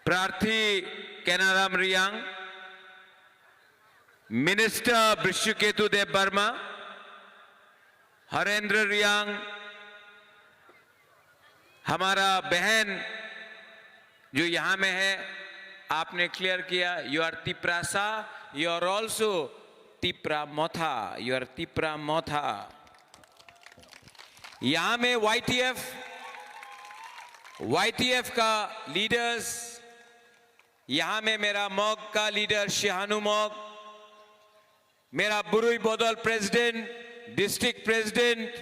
प्रार्थी Kenaram Reang, minister Bishwaketu Debbarma, Harendra Reang, हमारा बहन जो यहां में है, आपने क्लियर किया you are Tiprasa, you are also Tipra Motha, you are Tipra Motha. यहां में YTF का लीडर्स, यहां में मेरा मॉग का लीडर शिहानु मॉग, मेरा बुरुई बोदल प्रेसिडेंट, डिस्ट्रिक्ट प्रेसिडेंट,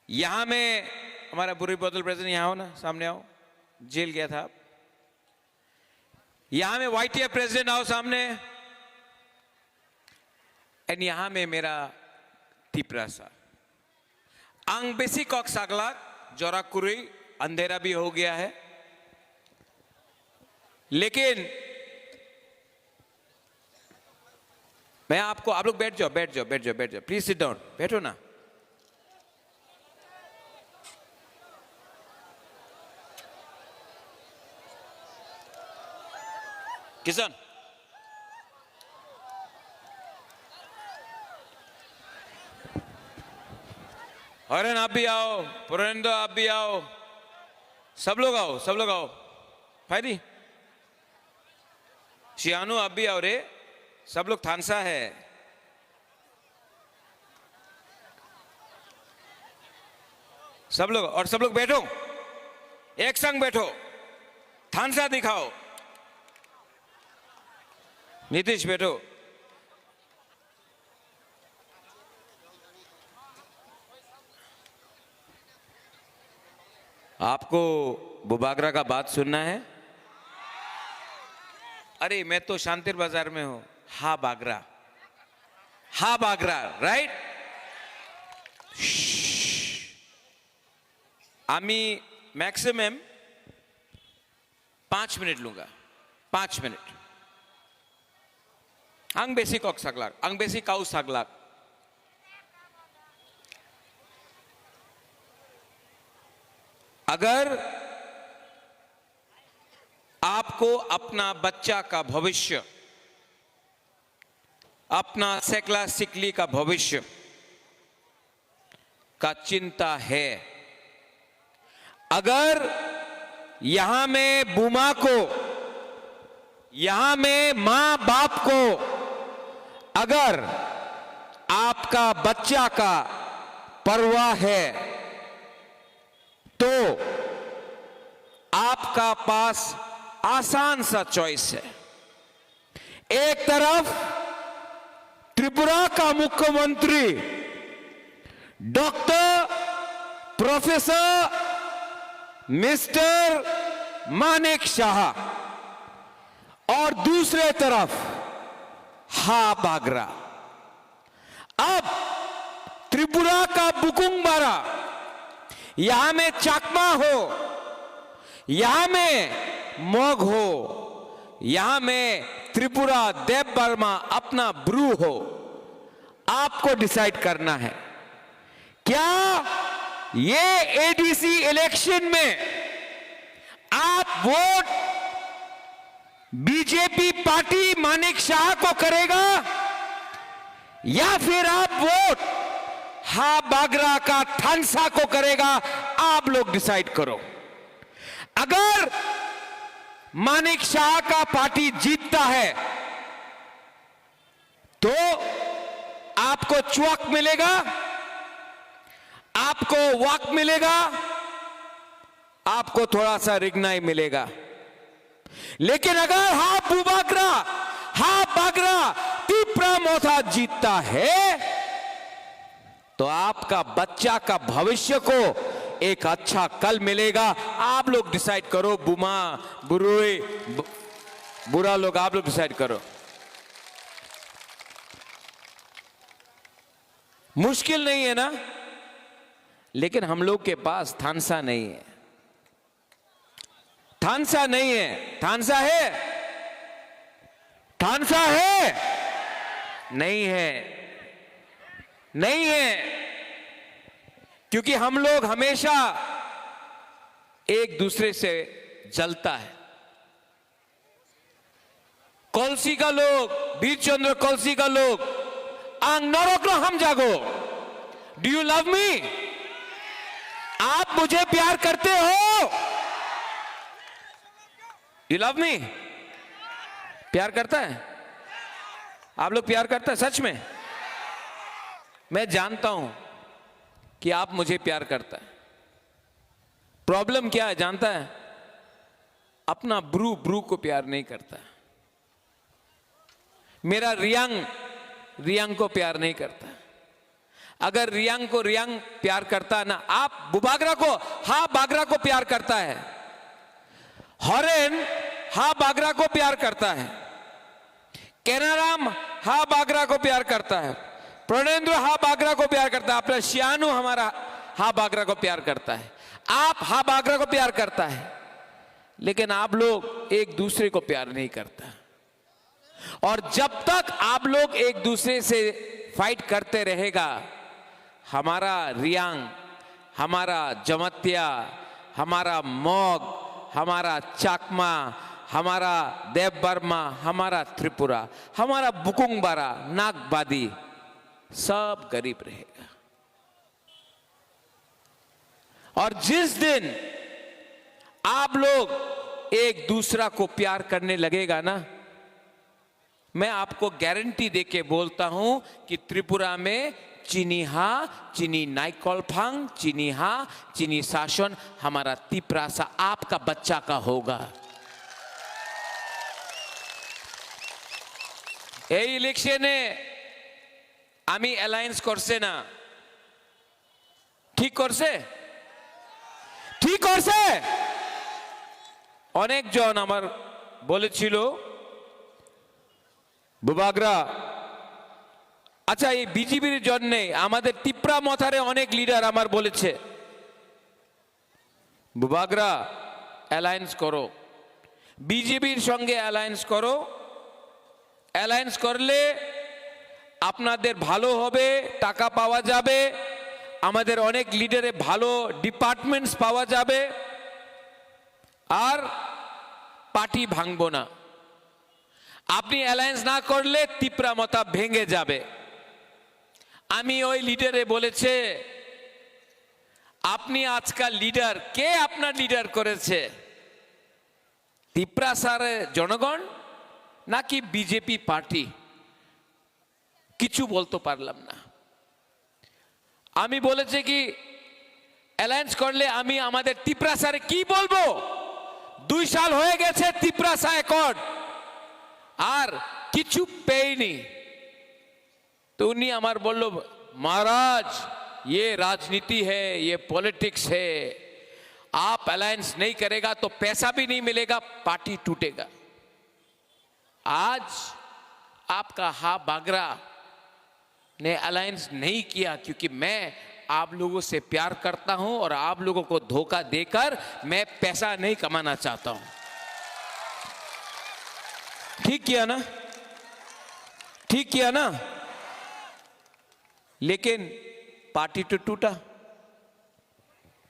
यहां में हमारा बुरुई बोदल प्रेसिडेंट, यहां हो ना, सामने आओ, जेल गया था आप। यहां में YTF प्रेसिडेंट आओ सामने, एंड यहां में मेरा तिप्रासा आंग बेसी कॉक सागला जोराकुरी, अंधेरा भी हो गया है, लेकिन मैं आपको, आप लोग बैठ जाओ, प्लीज सिट डाउन, बैठो ना। किशन, हरन आप भी आओ, पुरेंद्र आप भी आओ, सब लोग आओ, फायदी शियानु आप भी आओ रे, सब लोग थानसा है। सब लोग बैठो, एक संग बैठो, थानसा दिखाओ। नीतीश बैठो। आपको बुबागरा का बात सुनना है? अरे मैं तो शांतिर बाजार में हूं। हा बागरा, राइट? आमी मैक्सिमम 5 मिनट लूंगा, 5 मिनट। आंग बेसी कॉक सागलाक, आंग बेसी काउ सागलाक। अगर आपको अपना बच्चा का भविष्य, अपना सेकला सिकली का भविष्य का चिंता है, अगर यहां में बुमा को, यहां में मां बाप को, अगर आपका बच्चा का परवाह है, तो आपका पास आसान सा चॉइस है। एक तरफ त्रिपुरा का मुख्यमंत्री doctor professor mister Manek Shah, और दूसरे तरफ हा बागरा। अब त्रिपुरा का बुकुंगबारा, यहां में चाकमा हो, यहां में मोग हो, यहां में त्रिपुरा देव वर्मा अपना ब्रू हो, आपको डिसाइड करना है। क्या ये एडीसी इलेक्शन में आप vote BJP party Manek Shah को करेगा, या फिर आप वोट हा बागरा का थानसा को करेगा? आप लोग डिसाइड करो। अगर मानेक शाह का पार्टी जीतता है तो आपको चुअक मिलेगा, आपको वाक मिलेगा, आपको थोड़ा सा रिगनाई मिलेगा। लेकिन अगर हा बागरा तिप्रा मोथा जीतता है, तो आपका बच्चा का भविष्य को एक अच्छा कल मिलेगा। आप लोग डिसाइड करो, बुमा बुरुई बुरा लोग, आप लोग डिसाइड करो। मुश्किल नहीं है ना, लेकिन हम लोग के पास थानसा नहीं है। थानसा नहीं है, थानसा है, थानसा है, नहीं है, नहीं है, क्योंकि हम लोग हमेशा एक दूसरे से जलता है। कलसी का लोग, वीरचंद्र कलसी का लोग, आंग नरक हम जागो। Do you love me? आप मुझे प्यार करते हो? You love me? प्यार करता है? आप लोग प्यार करता है सच में? मैं जानता हूं कि आप मुझे प्यार करता है। प्रॉब्लम क्या है जानता है? अपना ब्रू को प्यार नहीं करता। मेरा रियांग को प्यार नहीं करता। अगर रियांग को रियांग प्यार करता ना, आप बुबागरा को हा बागरा को प्यार करता है। हरेन हा बागरा को प्यार करता है। केनाराम हा बागरा को प्यार करता है। प्रणेंद्र हा बागरा को प्यार करता है। अपना श्यानु हमारा हा बागरा को प्यार करता है। आप हा बागरा को प्यार करता है। लेकिन आप लोग एक दूसरे को प्यार नहीं करता। और जब तक आप लोग एक दूसरे से फाइट करते रहेगा, हमारा रियांग, हमारा जमत्या, हमारा मॉग, हमारा चाकमा, हमारा देव बर्मा, हमारा त्रिपुरा, हमारा बुकुंगबारा, नागबादी सब गरीब रहेगा। और जिस दिन आप लोग एक दूसरा को प्यार करने लगेगा ना, मैं आपको गारंटी देके बोलता हूं कि त्रिपुरा में चिनीहा, चिनी नाइकोलफांग, चिनीहा, चिनी शासन हमारा तिप्रासा आपका बच्चा का होगा। এই ইলেকশনে আমি অ্যালায়েন্স করছে না, ঠিক করছে? ঠিক করছে? অনেকজন আমার বলেছিল বুবাগরা, আচ্ছা এই বিজেপির জন্য আমাদের তিপ্রা মথারে অনেক লিডার আমার বলেছে বুবাগরা অ্যালায়েন্স করো, বিজেপির সঙ্গে অ্যালায়েন্স করো, অ্যালায়েন্স করলে আপনাদের ভালো হবে, টাকা পাওয়া যাবে, আমাদের অনেক লিডারে ভালো ডিপার্টমেন্টস পাওয়া যাবে, আর পার্টি ভাঙবো না। আপনি অ্যালায়েন্স না করলে তিপ্রা মতা ভেঙে যাবে। আমি ওই লিডারে বলেছে আপনি আজকাল লিডার, কে আপনার লিডার করেছে? তিপ্রাসার জনগণ নাকি বিজেপি পার্টি? কিছু বলতে পারলাম না। আমি বলেছে কি অ্যালায়েন্স করলে আমি আমাদের তিপ্রাসারে কি বলবো? 2 সাল হয়ে গেছে তিপ্রাসা অ্যাকর্ড, আর কিছু পেইনি। तो उन्हीं अमर बोलो महाराज ये राजनीति है, ये पॉलिटिक्स है, आप अलायंस नहीं करेगा तो पैसा भी नहीं मिलेगा, पार्टी टूटेगा। आज आपका हा बागरा ने अलायंस नहीं किया क्योंकि मैं आप लोगों से प्यार करता हूं और आप लोगों को धोखा देकर मैं पैसा नहीं कमाना चाहता हूं। ठीक किया ना? ठीक किया ना? लेकिन पार्टी तो टूटा,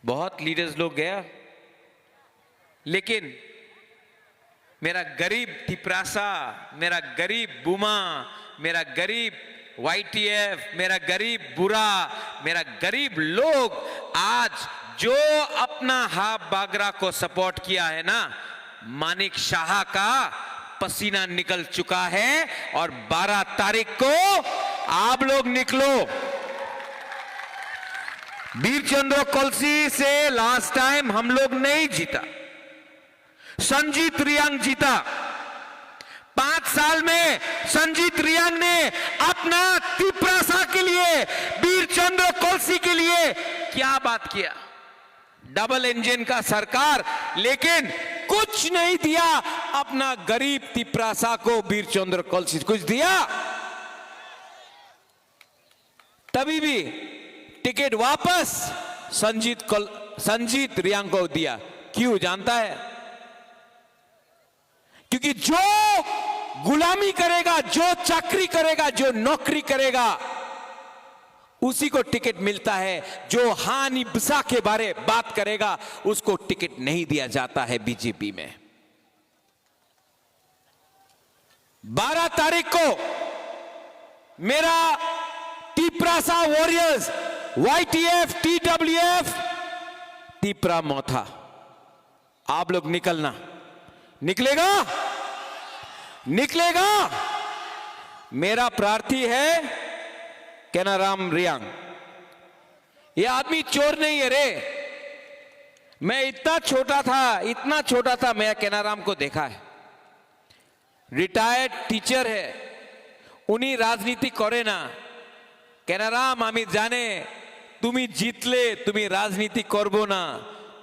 बहुत लीडर्स लोग गया, लेकिन मेरा गरीब तिप्रासा, मेरा गरीब बुमा, मेरा गरीब YTF, मेरा गरीब बुरा, मेरा गरीब लोग आज जो अपना हा बागरा को सपोर्ट किया है ना, मानिक शाह का पसीना निकल चुका है। और 12 तारीख को आप लोग निकलो। वीरचंद्र कलसी से लास्ट टाइम हम लोग नहीं जीता, संजीत रियांग जीता। 5 साल में संजीत रियांग ने अपना तिप्रासा के लिए, वीरचंद्र कलसी के लिए क्या बात किया? डबल इंजन का सरकार, लेकिन कुछ नहीं दिया अपना गरीब तिप्रासा को। वीरचंद्र कलसी कुछ दिया? तभी भी टिकट वापस संजीत रियांग को दिया। क्यों जानता है? क्योंकि जो गुलामी करेगा, जो चाकरी करेगा, जो नौकरी करेगा, उसी को टिकट मिलता है। जो हानि बिसा के बारे बात करेगा उसको टिकट नहीं दिया जाता है बीजेपी में। 12 तारीख को मेरा टीपरासा वॉरियर्स YTF TWF टीपरा मोथा, आप लोग निकलना। निकलेगा निकलेगा। मेरा प्रार्थी है केनाराम रियांग। ये आदमी चोर नहीं है रे। मैं इतना छोटा था मैं केनाराम को देखा है। रिटायर्ड टीचर है, उन्हीं राजनीति करे ना। केनाराम आमी जाने तुमी जितले तुमी राजनीति करबो ना,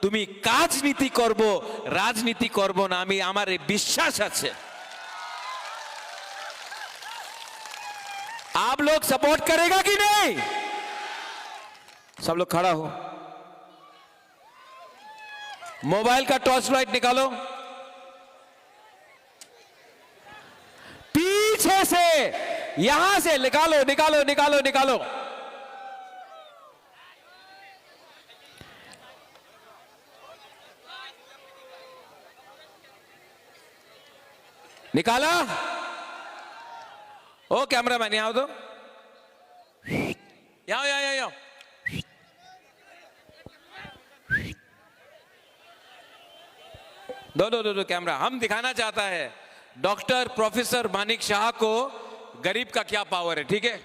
तुमी काजनीति करबो, राजनीति करबो ना। आमी आमारे विश्वास आछे। आप लोग सपोर्ट करेगा कि नहीं? सब लोग खड़ा हो, मोबाइल का टॉर्च लाइट निकालो, पीछे से यहां से निकालो निकालो निकालो निकालो। निकाला? ओ कैमरामैन यहाँ आओ तो, यहाँ दो कैमरा। हम दिखाना चाहता है डॉक्टर प्रोफेसर मानिक शाह को गरीब का क्या पावर है, ठीक है?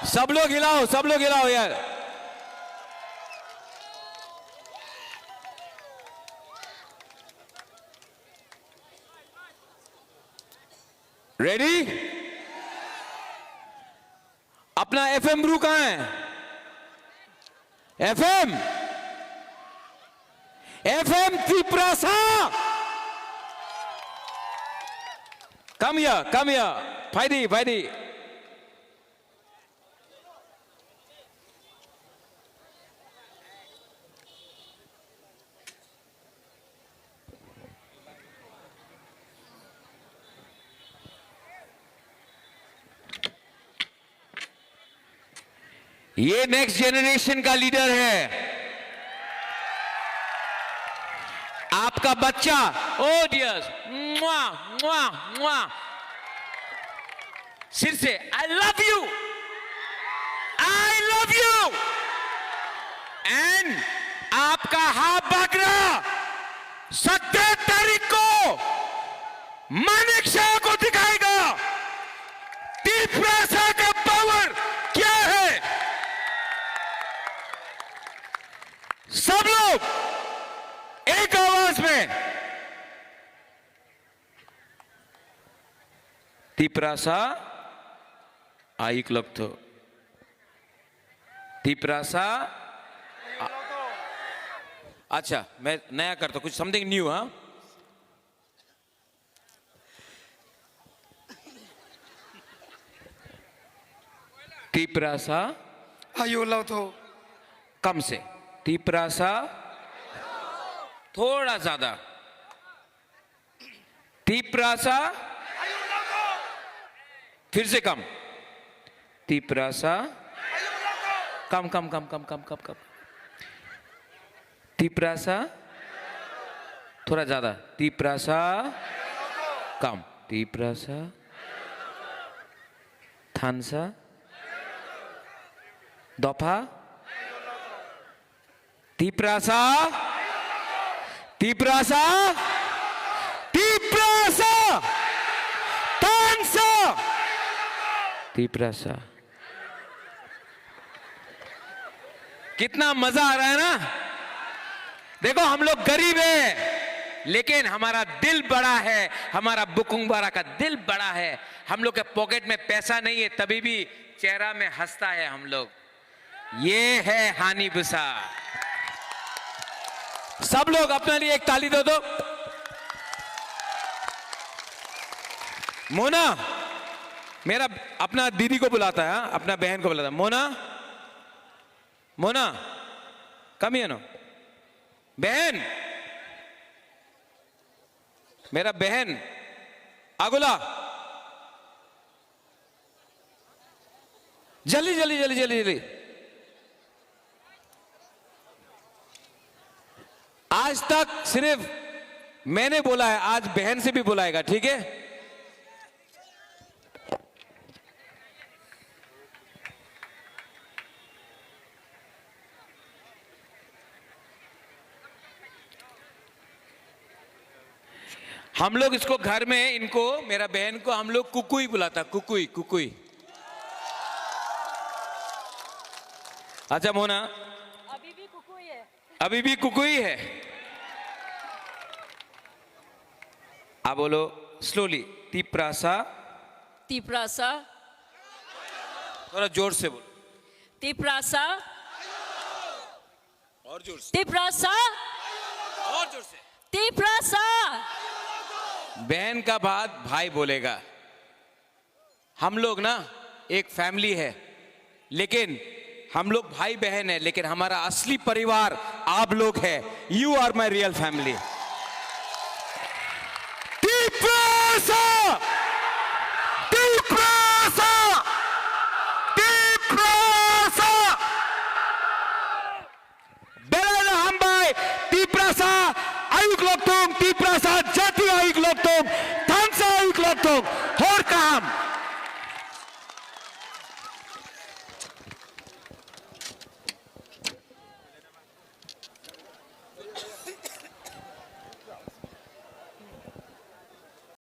सब लोग हिलाओ यार। रेडी? अपना FM ब्रू कहां है? FM टीपरासा, कम हियर फाइडी। ये नेक्स्ट जेनरेशन का लीडर है, आपका बच्चा। ओ डियर्स, सिर से आई लव यू एंड आपका हाथ बागरा 17 तारीख को मानिक शाह को दिखाएगा टीपरासा का पावर क्या है। सब लोग एक आवाज में टीपरासा आइक लगतो, टीपरासा। अच्छा मैं नया करता हूं, कुछ समथिंग न्यू। हाँ, टीपरासा आयु लो तो कम से, टीपरासा थोड़ा ज्यादा, टीपरासा फिर से कम, टीपरासा कम, टीपरासा थोड़ा ज्यादा, टीपरासा कम, टीपरासा थानसा दफा, टीपरासा तानसा, टीपरासा। कितना मजा आ रहा है ना? देखो हम लोग गरीब हैं लेकिन हमारा दिल बड़ा है, हमारा बुकुंगबारा का दिल बड़ा है। हम लोग के पॉकेट में पैसा नहीं है तभी भी चेहरा में हंसता है हम लोग। ये है हानि बुसा। सब लोग अपने लिए एक ताली दो। मोना मेरा अपना दीदी को बुलाता है, अपना बहन को बुलाता है। मोना कम हियर नो बहन। मेरा बहन आगुला, जल्दी जल्दी जल्दी जल्दी जल्दी। आज तक सिर्फ मैंने बोला है, आज बहन से भी बुलाएगा, ठीक है? हम लोग इसको घर में, इनको, मेरा बहन को हम लोग कुकुई बुलाता, कुकुई कुकुई। अच्छा मोना, अभी भी कुकुई है। अभी भी कुकुई है। आप बोलो स्लोली, तिप्रासा। तिप्रासा, थोड़ा जोर से बोलो। तिप्रासा, और जोर से, तिप्रासा, और जोर से। तिप्रासा। बहन का बाद भाई बोलेगा। हम लोग ना एक फैमिली है, लेकिन हम लोग भाई बहन है, लेकिन हमारा असली परिवार आप लोग है। You are my real family.